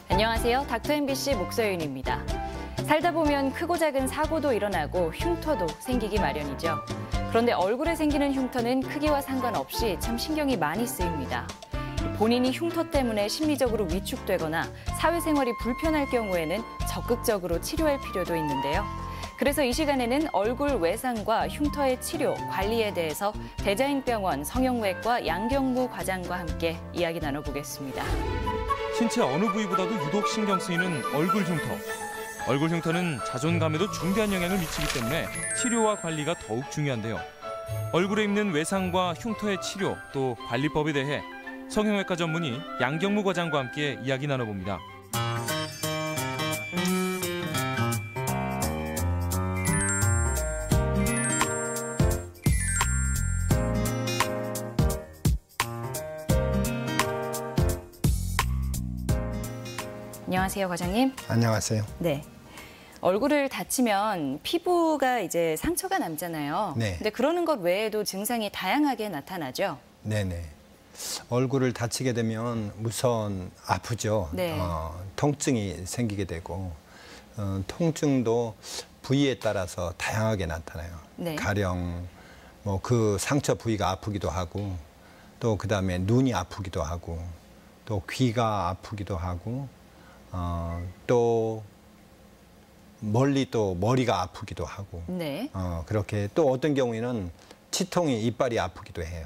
안녕하세요. 닥터 MBC 목서윤입니다. 살다 보면 크고 작은 사고도 일어나고 흉터도 생기기 마련이죠. 그런데 얼굴에 생기는 흉터는 크기와 상관없이 참 신경이 많이 쓰입니다. 본인이 흉터 때문에 심리적으로 위축되거나 사회생활이 불편할 경우에는 적극적으로 치료할 필요도 있는데요. 그래서 이 시간에는 얼굴 외상과 흉터의 치료, 관리에 대해서 대자인병원 성형외과 양경무 과장과 함께 이야기 나눠보겠습니다. 신체 어느 부위보다도 유독 신경 쓰이는 얼굴 흉터. 얼굴 흉터는 자존감에도 중대한 영향을 미치기 때문에 치료와 관리가 더욱 중요한데요. 얼굴에 있는 외상과 흉터의 치료, 또 관리법에 대해 성형외과 전문의 양경무 과장과 함께 이야기 나눠봅니다. 안녕하세요, 과장님. 안녕하세요. 네. 얼굴을 다치면 피부가 이제 상처가 남잖아요. 네. 근데 그러는 것 외에도 증상이 다양하게 나타나죠? 네네. 얼굴을 다치게 되면 우선 아프죠. 네. 통증이 생기게 되고 통증도 부위에 따라서 다양하게 나타나요. 네. 가령 뭐 그 상처 부위가 아프기도 하고 또 그다음에 눈이 아프기도 하고 또 귀가 아프기도 하고 또 멀리 또 머리가 아프기도 하고 네. 그렇게 또 어떤 경우에는 치통이 이빨이 아프기도 해요.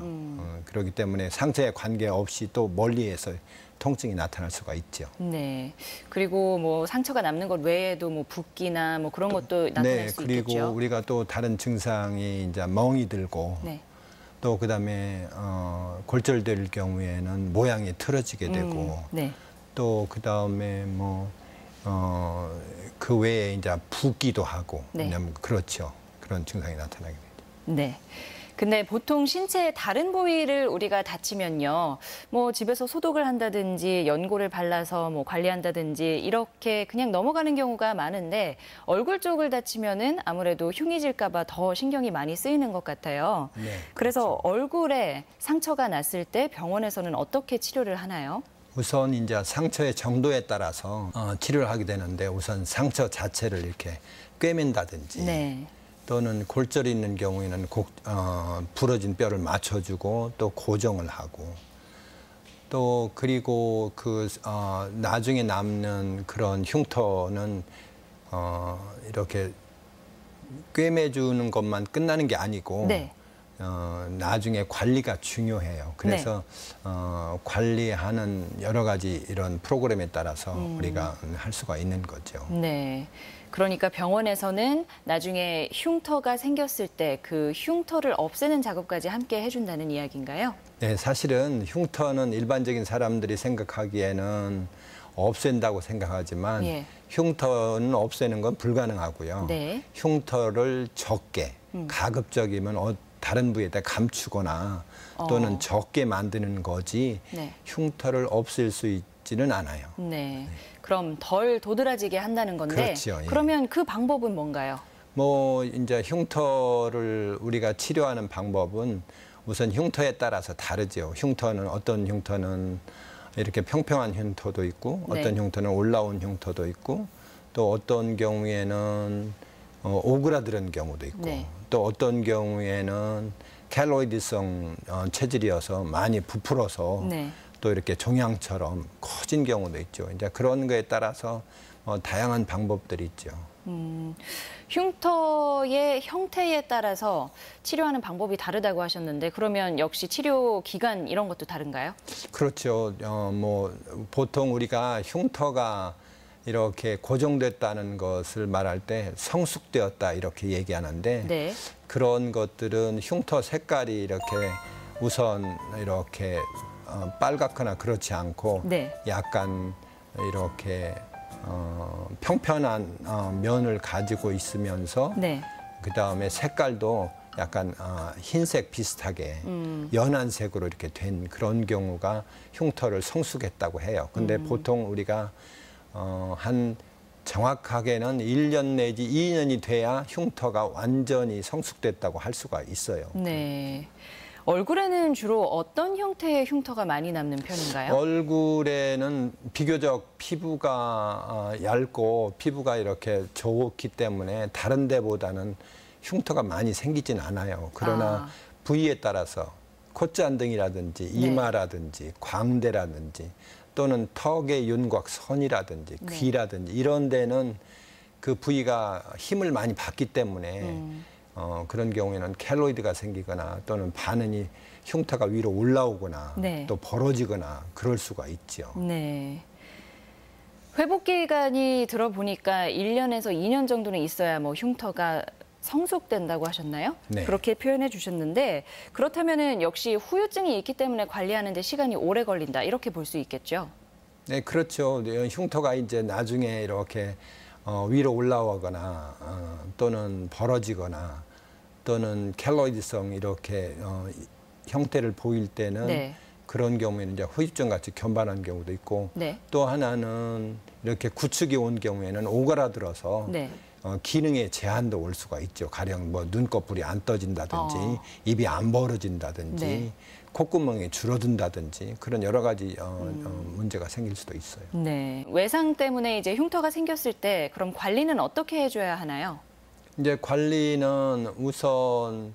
그렇기 때문에 상처에 관계없이 또 멀리에서 통증이 나타날 수가 있죠. 네. 그리고 뭐 상처가 남는 것 외에도 뭐 붓기나 뭐 그런 것도 나타날 수 그리고 있겠죠. 우리가 또 다른 증상이 이제 멍이 들고 네. 또 그다음에 골절될 경우에는 모양이 틀어지게 되고 네. 또 그다음에 뭐 그 외에 이제 붓기도 하고 네. 왜냐면 그렇죠. 그런 증상이 나타나게 되죠. 네. 근데 보통 신체의 다른 부위를 우리가 다치면요, 뭐 집에서 소독을 한다든지 연고를 발라서 뭐 관리한다든지 이렇게 그냥 넘어가는 경우가 많은데 얼굴 쪽을 다치면은 아무래도 흉해질까 봐 더 신경이 많이 쓰이는 것 같아요. 네, 그래서 얼굴에 상처가 났을 때 병원에서는 어떻게 치료를 하나요? 우선 이제 상처의 정도에 따라서 치료를 하게 되는데 우선 상처 자체를 이렇게 꿰맨다든지 네. 또는 골절이 있는 경우에는 부러진 뼈를 맞춰주고 또 고정을 하고 또 그리고 나중에 남는 그런 흉터는 이렇게 꿰매주는 것만 끝나는 게 아니고 네. 나중에 관리가 중요해요. 그래서 관리하는 여러 가지 이런 프로그램에 따라서 우리가 할 수가 있는 거죠. 네. 그러니까 병원에서는 나중에 흉터가 생겼을 때 그 흉터를 없애는 작업까지 함께 해준다는 이야기인가요? 네, 사실은 흉터는 일반적인 사람들이 생각하기에는 없앤다고 생각하지만 예. 흉터는 없애는 건 불가능하고요. 네. 흉터를 적게, 가급적이면 다른 부위에다 감추거나 또는 적게 만드는 거지 네. 흉터를 없앨 수 있지는 않아요. 네. 그럼 덜 도드라지게 한다는 건데 그렇죠, 예. 그러면 그 방법은 뭔가요? 뭐 이제 흉터를 우리가 치료하는 방법은 우선 흉터에 따라서 다르죠. 어떤 흉터는 이렇게 평평한 흉터도 있고 네. 어떤 흉터는 올라온 흉터도 있고 또 어떤 경우에는 오그라드는 경우도 있고 네. 또 어떤 경우에는 켈로이드성 체질이어서 많이 부풀어서 네. 또 이렇게 종양처럼 커진 경우도 있죠. 이제 그런 거에 따라서 다양한 방법들이 있죠. 흉터의 형태에 따라서 치료하는 방법이 다르다고 하셨는데 그러면 역시 치료 기간 이런 것도 다른가요? 그렇죠. 뭐 보통 우리가 흉터가 이렇게 고정됐다는 것을 말할 때 성숙되었다 이렇게 얘기하는데 네. 그런 것들은 흉터 색깔이 이렇게 우선 이렇게 빨갛거나 그렇지 않고 네. 약간 이렇게 평평한 면을 가지고 있으면서 네. 그다음에 색깔도 약간 흰색 비슷하게 연한 색으로 이렇게 된 그런 경우가 흉터를 성숙했다고 해요. 근데 보통 우리가 한 정확하게는 1년 내지 2년이 돼야 흉터가 완전히 성숙됐다고 할 수가 있어요. 네. 얼굴에는 주로 어떤 형태의 흉터가 많이 남는 편인가요? 얼굴에는 비교적 피부가 얇고 피부가 이렇게 좋기 때문에 다른 데보다는 흉터가 많이 생기진 않아요. 그러나 부위에 따라서 콧잔등이라든지 이마라든지 광대라든지 또는 턱의 윤곽선이라든지 귀라든지 이런 데는 그 부위가 힘을 많이 받기 때문에 그런 경우에는 켈로이드가 생기거나 또는 반응이 흉터가 위로 올라오거나 네. 또 벌어지거나 그럴 수가 있죠. 네. 회복 기간이 들어보니까 1년에서 2년 정도는 있어야 뭐 흉터가 성숙된다고 하셨나요? 네. 그렇게 표현해 주셨는데 그렇다면은 역시 후유증이 있기 때문에 관리하는 데 시간이 오래 걸린다 이렇게 볼 수 있겠죠? 네, 그렇죠. 흉터가 이제 나중에 이렇게 위로 올라오거나 또는 벌어지거나 또는 켈로이드성 이렇게 형태를 보일 때는 네. 그런 경우에는 이제 후유증 같이 견반한 경우도 있고 네. 또 하나는 이렇게 구축이 온 경우에는 오그라들어서 네. 기능에 제한도 올 수가 있죠. 가령 뭐 눈꺼풀이 안 떠진다든지 입이 안 벌어진다든지 네. 콧구멍이 줄어든다든지 그런 여러 가지 문제가 생길 수도 있어요. 네. 외상 때문에 이제 흉터가 생겼을 때 그럼 관리는 어떻게 해줘야 하나요? 이제 관리는 우선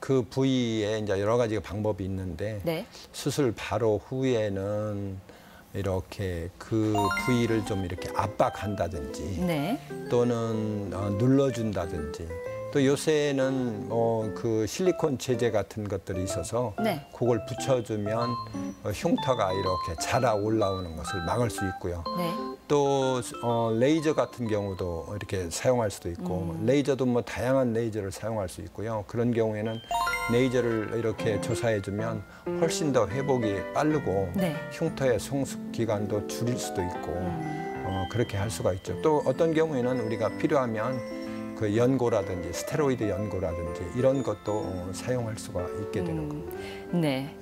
그 부위에 이제 여러 가지 방법이 있는데 네. 수술 바로 후에는 이렇게 그 부위를 좀 이렇게 압박한다든지 네. 또는 눌러준다든지 또 요새는 그 실리콘 제제 같은 것들이 있어서 네. 그걸 붙여주면 흉터가 이렇게 자라 올라오는 것을 막을 수 있고요. 네. 또 레이저 같은 경우도 이렇게 사용할 수도 있고 레이저도 뭐 다양한 레이저를 사용할 수 있고요. 그런 경우에는 레이저를 이렇게 조사해주면 훨씬 더 회복이 빠르고 네. 흉터의 성숙 기간도 줄일 수도 있고 그렇게 할 수가 있죠. 또 어떤 경우에는 우리가 필요하면 그 연고라든지 스테로이드 연고라든지 이런 것도 사용할 수가 있게 되는 겁니다. 네.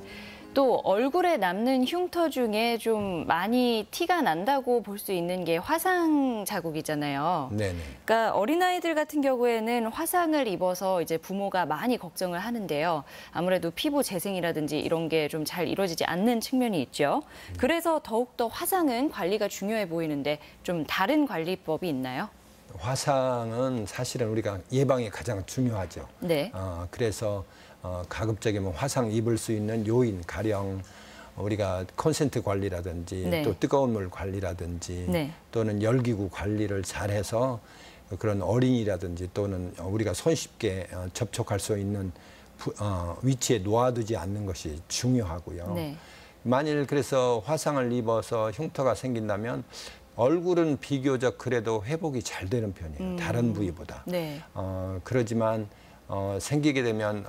또 얼굴에 남는 흉터 중에 좀 많이 티가 난다고 볼 수 있는 게 화상 자국이잖아요. 네네. 그러니까 어린아이들 같은 경우에는 화상을 입어서 이제 부모가 많이 걱정을 하는데요. 아무래도 피부 재생이라든지 이런 게 좀 잘 이루어지지 않는 측면이 있죠. 그래서 더욱더 화상은 관리가 중요해 보이는데 좀 다른 관리법이 있나요? 화상은 사실은 우리가 예방이 가장 중요하죠. 네. 그래서 가급적이면 화상 입을 수 있는 요인, 가령 우리가 콘센트 관리라든지 네. 또 뜨거운 물 관리라든지 네. 또는 열기구 관리를 잘해서 그런 어린이라든지 또는 우리가 손쉽게 접촉할 수 있는 위치에 놓아두지 않는 것이 중요하고요. 네. 만일 그래서 화상을 입어서 흉터가 생긴다면 얼굴은 비교적 그래도 회복이 잘 되는 편이에요. 다른 부위보다. 네. 그러지만 생기게 되면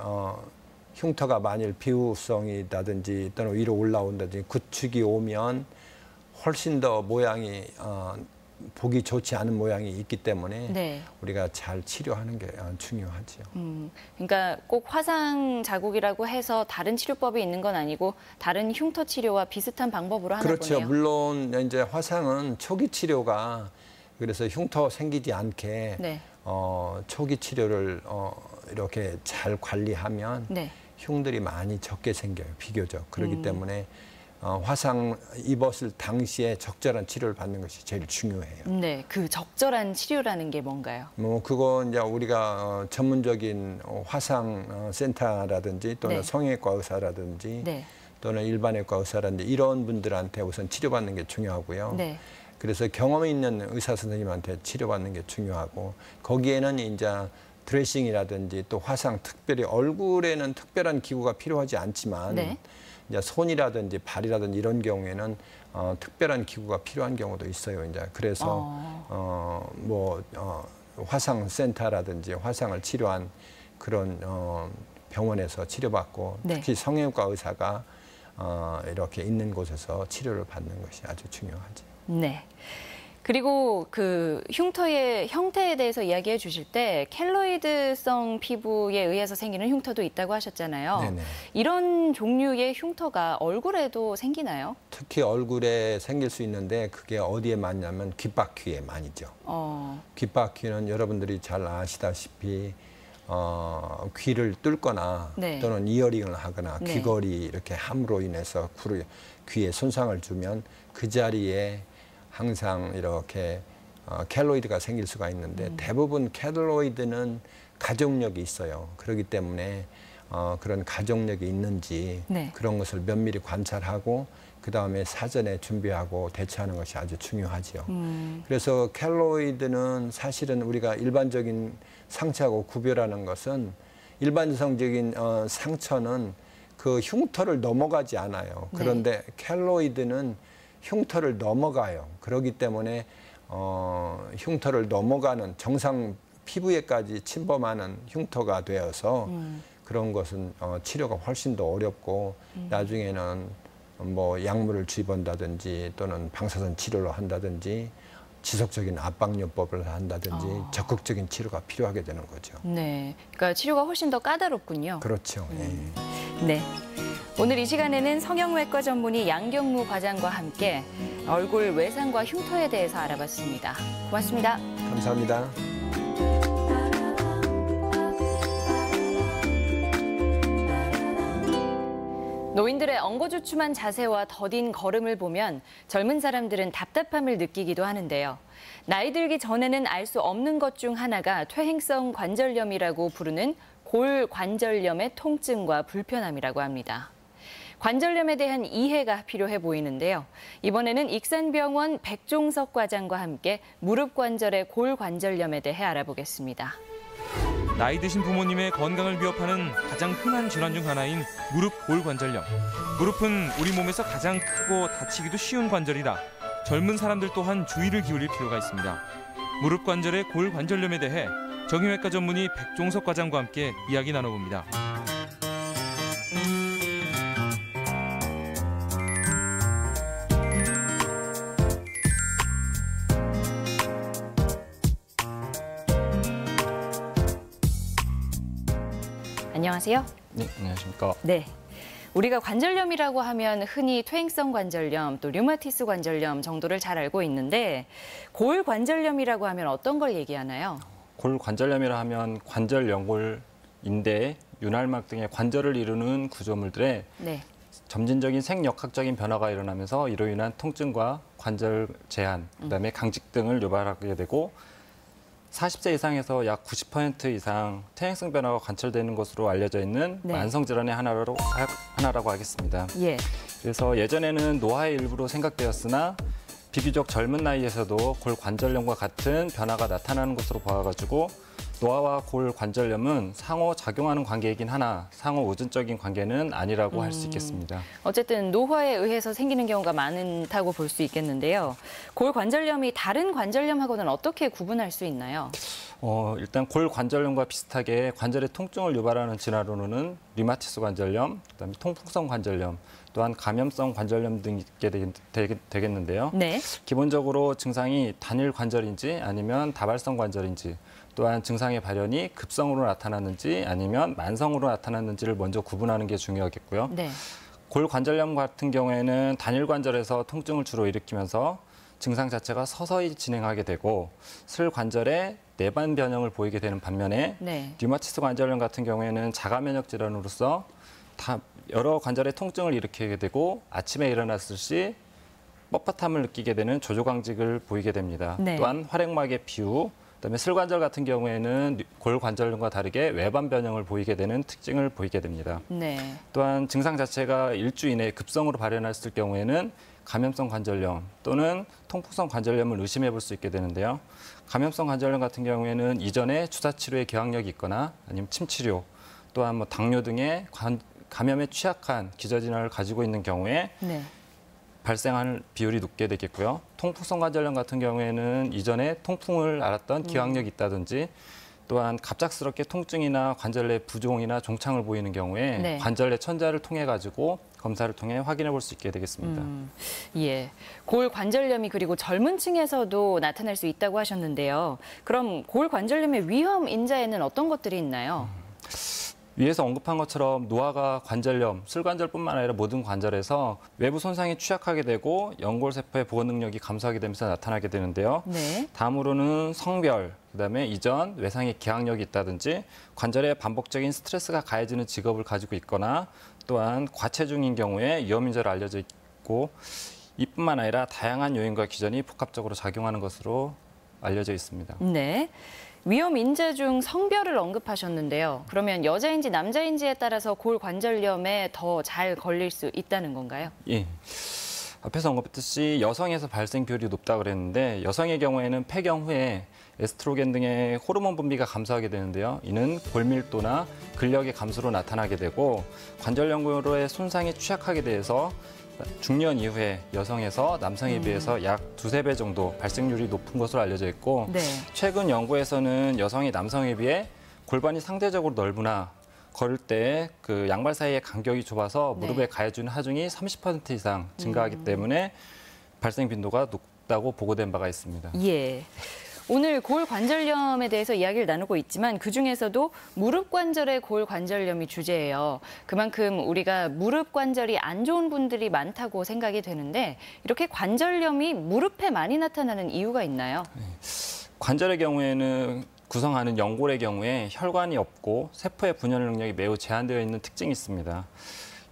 흉터가 만일 비후성이라든지 또는 위로 올라온다든지 구축이 오면 훨씬 더 모양이 보기 좋지 않은 모양이 있기 때문에 네. 우리가 잘 치료하는 게 중요하죠. 그러니까 꼭 화상 자국이라고 해서 다른 치료법이 있는 건 아니고 다른 흉터 치료와 비슷한 방법으로 하나 그렇죠. 보네요. 물론 이제 화상은 초기 치료가 그래서 흉터 생기지 않게 네. 초기 치료를 이렇게 잘 관리하면 네. 흉들이 많이 적게 생겨요. 비교적. 그렇기 때문에 화상 입었을 당시에 적절한 치료를 받는 것이 제일 중요해요. 네. 그 적절한 치료라는 게 뭔가요? 뭐 그거 이제 우리가 전문적인 화상 센터라든지 또는 네. 성형외과 의사라든지 네. 또는 일반외과 의사라든지 이런 분들한테 우선 치료받는 게 중요하고요. 네. 그래서 경험이 있는 의사 선생님한테 치료받는 게 중요하고 거기에는 이제 드레싱이라든지 또 화상 특별히 얼굴에는 특별한 기구가 필요하지 않지만 네. 이제 손이라든지 발이라든지 이런 경우에는 특별한 기구가 필요한 경우도 있어요. 이제 그래서 화상 센터라든지 화상을 치료한 그런 병원에서 치료받고 네. 특히 성형외과 의사가 이렇게 있는 곳에서 치료를 받는 것이 아주 중요하죠. 네. 그리고 그 흉터의 형태에 대해서 이야기해 주실 때 켈로이드성 피부에 의해서 생기는 흉터도 있다고 하셨잖아요. 네네. 이런 종류의 흉터가 얼굴에도 생기나요? 특히 얼굴에 생길 수 있는데 그게 어디에 많냐면 귓바퀴에 많이죠. 귓바퀴는 여러분들이 잘 아시다시피 귀를 뚫거나 네. 또는 이어링을 하거나 네. 귀걸이 이렇게 함으로 인해서 귀에 손상을 주면 그 자리에 항상 이렇게 켈로이드가 생길 수가 있는데 대부분 켈로이드는 가족력이 있어요. 그렇기 때문에 그런 가족력이 있는지 네. 그런 것을 면밀히 관찰하고 그다음에 사전에 준비하고 대처하는 것이 아주 중요하죠. 그래서 켈로이드는 사실은 우리가 일반적인 상처하고 구별하는 것은 일반적인 상처는 그 흉터를 넘어가지 않아요. 그런데 켈로이드는 흉터를 넘어가요. 그렇기 때문에 흉터를 넘어가는 정상 피부에까지 침범하는 흉터가 되어서 그런 것은 치료가 훨씬 더 어렵고 나중에는 뭐 약물을 주입한다든지 또는 방사선 치료를 한다든지 지속적인 압박요법을 한다든지 적극적인 치료가 필요하게 되는 거죠. 네, 그러니까 치료가 훨씬 더 까다롭군요. 그렇죠. 예. 네. 오늘 이 시간에는 성형외과 전문의 양경무 과장과 함께 얼굴 외상과 흉터에 대해서 알아봤습니다. 고맙습니다. 감사합니다. 노인들의 엉거주춤한 자세와 더딘 걸음을 보면 젊은 사람들은 답답함을 느끼기도 하는데요. 나이 들기 전에는 알 수 없는 것 중 하나가 퇴행성 관절염이라고 부르는 골관절염의 통증과 불편함이라고 합니다. 관절염에 대한 이해가 필요해 보이는데요. 이번에는 익산병원 백종석 과장과 함께 무릎 관절의 골관절염에 대해 알아보겠습니다. 나이 드신 부모님의 건강을 위협하는 가장 흔한 질환 중 하나인 무릎 골관절염. 무릎은 우리 몸에서 가장 크고 다치기도 쉬운 관절이라 젊은 사람들 또한 주의를 기울일 필요가 있습니다. 무릎 관절의 골관절염에 대해 정형외과 전문의 백종석 과장과 함께 이야기 나눠봅니다. 안녕하세요. 네, 안녕하십니까. 네. 우리가 관절염이라고 하면 흔히 퇴행성 관절염, 또 류마티스 관절염 정도를 잘 알고 있는데 골관절염이라고 하면 어떤 걸 얘기하나요? 골관절염이라 하면 관절, 연골, 인대, 윤활막 등의 관절을 이루는 구조물들의 네. 점진적인 생역학적인 변화가 일어나면서 이로 인한 통증과 관절 제한, 그다음에 강직 등을 유발하게 되고 40세 이상에서 약 90% 이상 퇴행성 변화가 관찰되는 것으로 알려져 있는 네. 만성 질환의 하나라고 하겠습니다. 예. 그래서 예전에는 노화의 일부로 생각되었으나 비교적 젊은 나이에서도 골관절염과 같은 변화가 나타나는 것으로 보아가지고 노화와 골관절염은 상호 작용하는 관계이긴 하나 상호 우전적인 관계는 아니라고 할 수 있겠습니다. 어쨌든 노화에 의해서 생기는 경우가 많다고 볼 수 있겠는데요. 골관절염이 다른 관절염하고는 어떻게 구분할 수 있나요? 일단 골관절염과 비슷하게 관절의 통증을 유발하는 질환으로는 류마티스 관절염, 그다음에 통풍성 관절염, 또한 감염성 관절염 등이 있게 되겠는데요. 네. 기본적으로 증상이 단일 관절인지 아니면 다발성 관절인지 또한 증상의 발현이 급성으로 나타났는지 아니면 만성으로 나타났는지를 먼저 구분하는 게 중요하겠고요. 네. 골관절염 같은 경우에는 단일 관절에서 통증을 주로 일으키면서 증상 자체가 서서히 진행하게 되고 슬 관절에 내반 변형을 보이게 되는 반면에 네. 류마티스 관절염 같은 경우에는 자가 면역 질환으로서 여러 관절의 통증을 일으키게 되고 아침에 일어났을 시 뻣뻣함을 느끼게 되는 조조강직을 보이게 됩니다. 네. 또한 활액막의 비우, 그다음에 슬관절 같은 경우에는 골관절염과 다르게 외반 변형을 보이게 되는 특징을 보이게 됩니다. 네. 또한 증상 자체가 일주 이내에 급성으로 발현했을 경우에는 감염성 관절염 또는 통풍성 관절염을 의심해 볼 수 있게 되는데요. 감염성 관절염 같은 경우에는 이전에 주사 치료에 경학력이 있거나 아니면 침 치료 또한 뭐 당뇨 등의 감염에 취약한 기저질환을 가지고 있는 경우에 네. 발생할 비율이 높게 되겠고요. 통풍성 관절염 같은 경우에는 이전에 통풍을 앓았던 기왕력이 있다든지 또한 갑작스럽게 통증이나 관절내 부종이나 종창을 보이는 경우에 네. 관절내 천자를 통해 가지고 검사를 통해 확인해 볼 수 있게 되겠습니다. 예. 골 관절염이 그리고 젊은 층에서도 나타날 수 있다고 하셨는데요. 그럼 골 관절염의 위험 인자에는 어떤 것들이 있나요? 위에서 언급한 것처럼 노화가 관절염, 슬관절뿐만 아니라 모든 관절에서 외부 손상이 취약하게 되고 연골세포의 보건 능력이 감소하게 되면서 나타나게 되는데요. 네. 다음으로는 성별, 그다음에 이전, 외상의 기항력이 있다든지 관절에 반복적인 스트레스가 가해지는 직업을 가지고 있거나 또한 과체중인 경우에 위험인자로 알려져 있고 이뿐만 아니라 다양한 요인과 기전이 복합적으로 작용하는 것으로 알려져 있습니다. 네. 위험 인자 중 성별을 언급하셨는데요. 그러면 여자인지 남자인지에 따라서 골 관절염에 더 잘 걸릴 수 있다는 건가요? 예. 앞에서 언급했듯이 여성에서 발생 비율이 높다고 그랬는데 여성의 경우에는 폐경 후에 에스트로겐 등의 호르몬 분비가 감소하게 되는데요. 이는 골밀도나 근력의 감소로 나타나게 되고 관절 연골의 손상이 취약하게 돼서 중년 이후에 여성에서 남성에 비해서 약 2~3배 정도 발생률이 높은 것으로 알려져 있고 네. 최근 연구에서는 여성이 남성에 비해 골반이 상대적으로 넓으나 걸을 때 그 양발 사이의 간격이 좁아서 무릎에 네. 가해주는 하중이 30% 이상 증가하기 때문에 발생 빈도가 높다고 보고된 바가 있습니다. 예. 오늘 골 관절염에 대해서 이야기를 나누고 있지만 그중에서도 무릎 관절의 골 관절염이 주제예요. 그만큼 우리가 무릎 관절이 안 좋은 분들이 많다고 생각이 되는데 이렇게 관절염이 무릎에 많이 나타나는 이유가 있나요? 관절의 경우에는 구성하는 연골의 경우에 혈관이 없고 세포의 분열 능력이 매우 제한되어 있는 특징이 있습니다.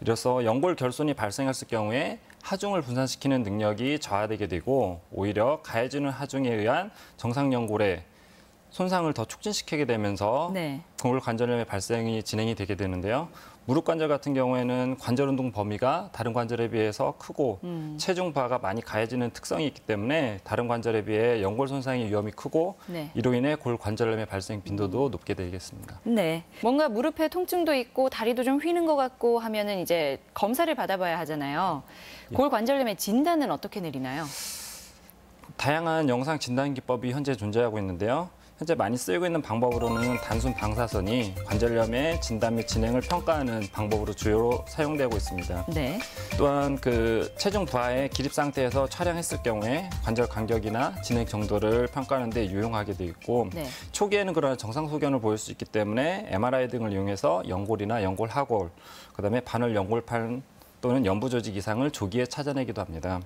이로써 연골 결손이 발생했을 경우에 하중을 분산시키는 능력이 저하되게 되고 오히려 가해지는 하중에 의한 정상 연골의 손상을 더 촉진시키게 되면서 네. 골 관절염의 발생이 진행이 되게 되는데요. 무릎 관절 같은 경우에는 관절 운동 범위가 다른 관절에 비해서 크고 체중 부하가 많이 가해지는 특성이 있기 때문에 다른 관절에 비해 연골 손상의 위험이 크고 네. 이로 인해 골 관절염의 발생 빈도도 높게 되겠습니다. 네. 뭔가 무릎에 통증도 있고 다리도 좀 휘는 것 같고 하면은 이제 검사를 받아봐야 하잖아요. 골 관절염의 진단은 어떻게 내리나요? 다양한 영상 진단 기법이 현재 존재하고 있는데요. 현재 많이 쓰이고 있는 방법으로는 단순 방사선이 관절염의 진단 및 진행을 평가하는 방법으로 주요로 사용되고 있습니다. 네. 또한 그 체중 부하의 기립 상태에서 촬영했을 경우에 관절 간격이나 진행 정도를 평가하는 데 유용하게 돼 있고 네. 초기에는 그러나 정상 소견을 보일 수 있기 때문에 MRI 등을 이용해서 연골이나 연골 하골, 그다음에 반월 연골판 또는 연부 조직 이상을 조기에 찾아내기도 합니다.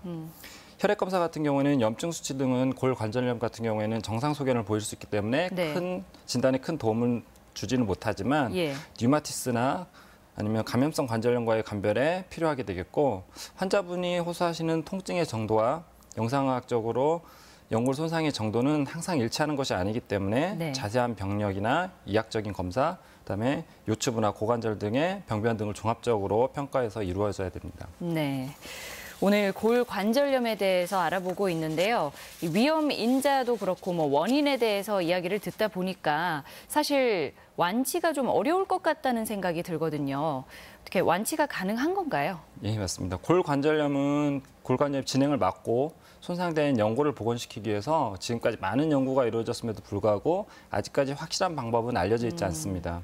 혈액 검사 같은 경우에는 염증 수치 등은 골 관절염 같은 경우에는 정상 소견을 보일 수 있기 때문에 네. 큰 진단에 큰 도움을 주지는 못하지만 예. 류마티스나 아니면 감염성 관절염과의 감별에 필요하게 되겠고 환자분이 호소하시는 통증의 정도와 영상학적으로 연골 손상의 정도는 항상 일치하는 것이 아니기 때문에 네. 자세한 병력이나 이학적인 검사, 그다음에 요추부나 고관절 등의 병변 등을 종합적으로 평가해서 이루어져야 됩니다. 네. 오늘 골 관절염에 대해서 알아보고 있는데요. 이 위험 인자도 그렇고 뭐 원인에 대해서 이야기를 듣다 보니까 사실 완치가 좀 어려울 것 같다는 생각이 들거든요. 어떻게 완치가 가능한 건가요? 예, 맞습니다. 골 관절염은 골관절 진행을 막고 손상된 연골을 복원시키기 위해서 지금까지 많은 연구가 이루어졌음에도 불구하고 아직까지 확실한 방법은 알려져 있지 않습니다.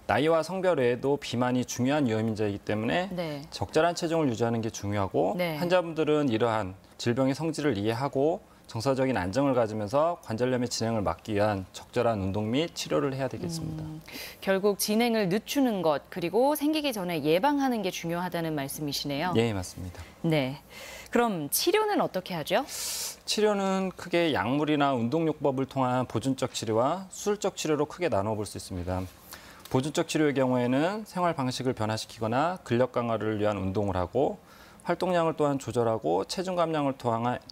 나이와 성별 외에도 비만이 중요한 위험인자이기 때문에 네. 적절한 체중을 유지하는 게 중요하고 네. 환자분들은 이러한 질병의 성질을 이해하고 정서적인 안정을 가지면서 관절염의 진행을 막기 위한 적절한 운동 및 치료를 해야 되겠습니다. 결국 진행을 늦추는 것 그리고 생기기 전에 예방하는 게 중요하다는 말씀이시네요. 예, 맞습니다. 네. 그럼 치료는 어떻게 하죠? 치료는 크게 약물이나 운동요법을 통한 보존적 치료와 수술적 치료로 크게 나눠 볼 수 있습니다. 보존적 치료의 경우에는 생활 방식을 변화시키거나 근력 강화를 위한 운동을 하고 활동량을 또한 조절하고 체중 감량을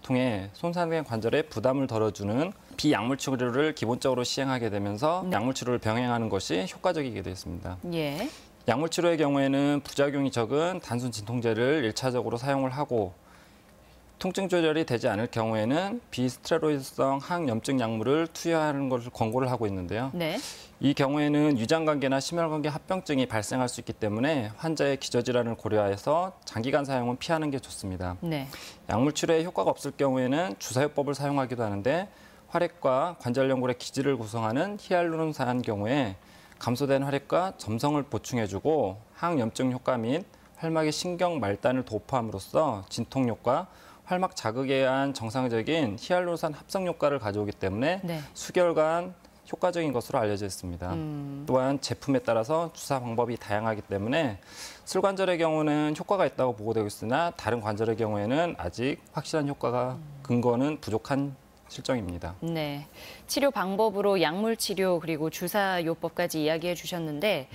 통해 손상된 관절에 부담을 덜어주는 비약물 치료를 기본적으로 시행하게 되면서 약물 치료를 병행하는 것이 효과적이게 되었습니다. 예. 약물 치료의 경우에는 부작용이 적은 단순 진통제를 1차적으로 사용을 하고 통증 조절이 되지 않을 경우에는 비스테로이드성 항염증 약물을 투여하는 것을 권고를 하고 있는데요. 네. 이 경우에는 유장관계나 심혈관계 합병증이 발생할 수 있기 때문에 환자의 기저질환을 고려해서 장기간 사용은 피하는 게 좋습니다. 네. 약물 치료에 효과가 없을 경우에는 주사요법을 사용하기도 하는데 활액과 관절 연골의 기지를 구성하는 히알루론산의 경우에 감소된 활액과 점성을 보충해주고 항염증 효과 및 활막의 신경 말단을 도포함으로써 진통 효과, 활막 자극에 의한 정상적인 히알루론산 합성 효과를 가져오기 때문에 네. 수개월간 효과적인 것으로 알려져 있습니다. 또한 제품에 따라서 주사 방법이 다양하기 때문에 슬관절의 경우는 효과가 있다고 보고되고 있으나 다른 관절의 경우에는 아직 확실한 효과가 근거는 부족한 실정입니다. 네, 치료 방법으로 약물 치료 그리고 주사 요법까지 이야기해 주셨는데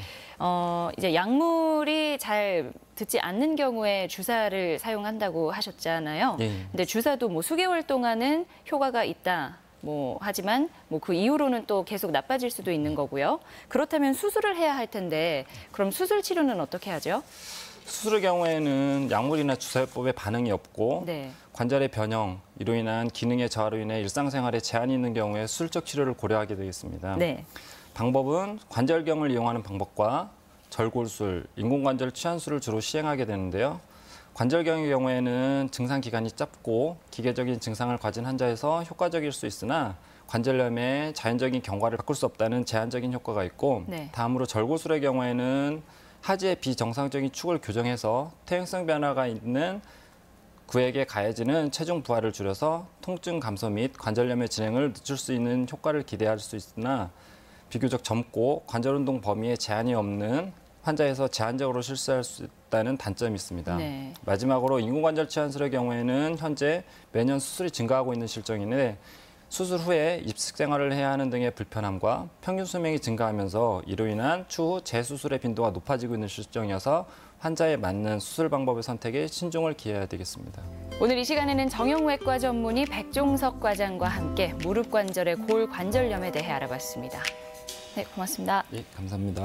이제 약물이 잘 듣지 않는 경우에 주사를 사용한다고 하셨잖아요. 예. 근데 주사도 뭐 수개월 동안은 효과가 있다. 하지만 그 이후로는 또 계속 나빠질 수도 있는 거고요. 그렇다면 수술을 해야 할 텐데 그럼 수술 치료는 어떻게 하죠? 수술의 경우에는 약물이나 주사요법에 반응이 없고 네. 관절의 변형, 이로 인한 기능의 저하로 인해 일상생활에 제한이 있는 경우에 수술적 치료를 고려하게 되겠습니다. 네. 방법은 관절경을 이용하는 방법과 절골술, 인공관절 취한술을 주로 시행하게 되는데요. 관절경의 경우에는 증상 기간이 짧고 기계적인 증상을 가진 환자에서 효과적일 수 있으나 관절염의 자연적인 경과를 바꿀 수 없다는 제한적인 효과가 있고 네. 다음으로 절골술의 경우에는 하지의 비정상적인 축을 교정해서 퇴행성 변화가 있는 구에게 가해지는 체중 부하를 줄여서 통증 감소 및 관절염의 진행을 늦출 수 있는 효과를 기대할 수 있으나 비교적 젊고 관절 운동 범위에 제한이 없는 환자에서 제한적으로 실수할 수 있다는 단점이 있습니다. 네. 마지막으로 인공관절 치환술의 경우에는 현재 매년 수술이 증가하고 있는 실정인데 수술 후에 입식 생활을 해야 하는 등의 불편함과 평균 수명이 증가하면서 이로 인한 추후 재수술의 빈도가 높아지고 있는 실정이어서 환자에 맞는 수술 방법의 선택에 신중을 기해야 되겠습니다. 오늘 이 시간에는 정형외과 전문의 백종석 과장과 함께 무릎 관절의 골관절염에 대해 알아봤습니다. 네, 고맙습니다. 예, 감사합니다.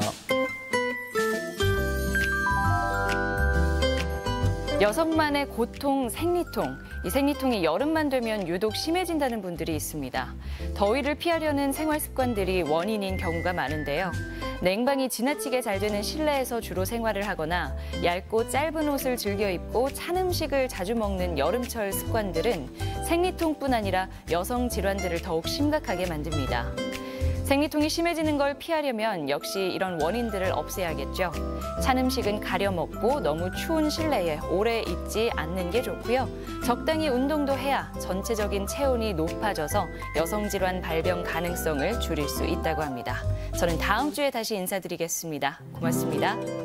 여성만의 고통, 생리통. 이 생리통이 여름만 되면 유독 심해진다는 분들이 있습니다. 더위를 피하려는 생활 습관들이 원인인 경우가 많은데요. 냉방이 지나치게 잘 되는 실내에서 주로 생활을 하거나 얇고 짧은 옷을 즐겨 입고 찬 음식을 자주 먹는 여름철 습관들은 생리통뿐 아니라 여성 질환들을 더욱 심각하게 만듭니다. 생리통이 심해지는 걸 피하려면 역시 이런 원인들을 없애야겠죠. 찬 음식은 가려 먹고 너무 추운 실내에 오래 있지 않는 게 좋고요. 적당히 운동도 해야 전체적인 체온이 높아져서 여성 질환 발병 가능성을 줄일 수 있다고 합니다. 저는 다음 주에 다시 인사드리겠습니다. 고맙습니다.